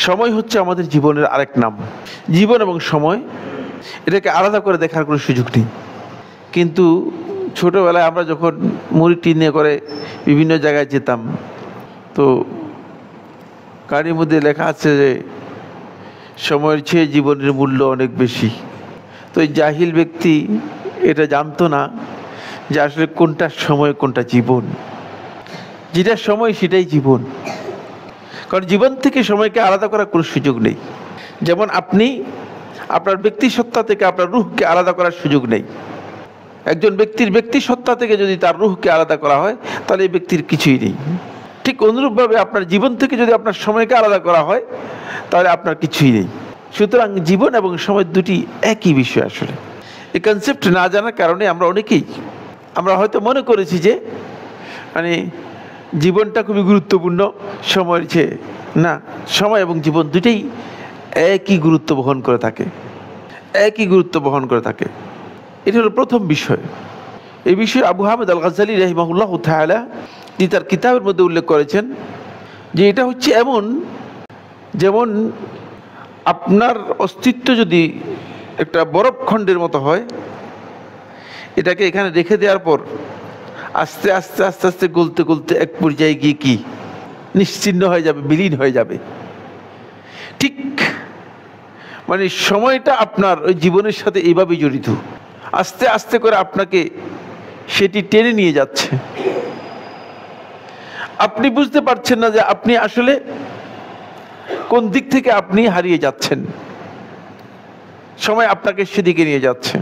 সময় হচ্ছে আমাদের জীবনের আরেক নাম। জীবন এবং সময় এটাকে আলাদা করে দেখার কোনো সুযোগ নেই। কিন্তু ছোটোবেলায় আমরা যখন মুড়ি টিনে করে বিভিন্ন জায়গায় যেতাম, তো গাড়ির মধ্যে লেখা আছে যে সময়ের চেয়ে জীবনের মূল্য অনেক বেশি। তো এই জাহিল ব্যক্তি এটা জানতো না যে আসলে কোনটা সময় কোনটা জীবন। যেটা সময় সেটাই জীবন, কারণ জীবন থেকে সময়কে আলাদা করার কোনো সুযোগ নেই। যেমন আপনি আপনার ব্যক্তি সত্তা থেকে আপনার রূহকে আলাদা করার সুযোগ নেই। একজন ব্যক্তির ব্যক্তি সত্তা থেকে যদি তার রূহকে আলাদা করা হয় তাহলে এই ব্যক্তির কিছুই নেই। ঠিক অনুরূপভাবে আপনার জীবন থেকে যদি আপনার সময়কে আলাদা করা হয় তাহলে আপনার কিছুই নেই। সুতরাং জীবন এবং সময় দুটি একই বিষয়। আসলে এই কনসেপ্ট না জানার কারণে আমরা হয়তো মনে করেছি যে মানে জীবনটা খুবই গুরুত্বপূর্ণ সময়ের চেয়ে। না, সময় এবং জীবন দুটেই একই গুরুত্ব বহন করে থাকে, একই গুরুত্ব বহন করে থাকে। এটা হলো প্রথম বিষয়। এই বিষয়ে আবু হামেদ আল গাজ্জালী রাহিমাহুল্লাহ তাআলা তিনি তার কিতাবের মধ্যে উল্লেখ করেছেন যে এটা হচ্ছে এমন, যেমন আপনার অস্তিত্ব যদি একটা বরফখণ্ডের মতো হয়, এটাকে এখানে রেখে দেওয়ার পর আস্তে আস্তে আস্তে আস্তে গলতে গলতে এক পর্যায়ে গিয়ে কি নিশ্চিহ্ন হয়ে যাবে, বিলীন হয়ে যাবে। ঠিক মানে সময়টা আপনার ওই জীবনের সাথে এইভাবেই জড়িত। আস্তে আস্তে করে আপনাকে সেটি টেনে নিয়ে যাচ্ছে। আপনি বুঝতে পারছেন না যে আপনি আসলে কোন দিক থেকে আপনি হারিয়ে যাচ্ছেন। সময় আপনাকে সেদিকে নিয়ে যাচ্ছে।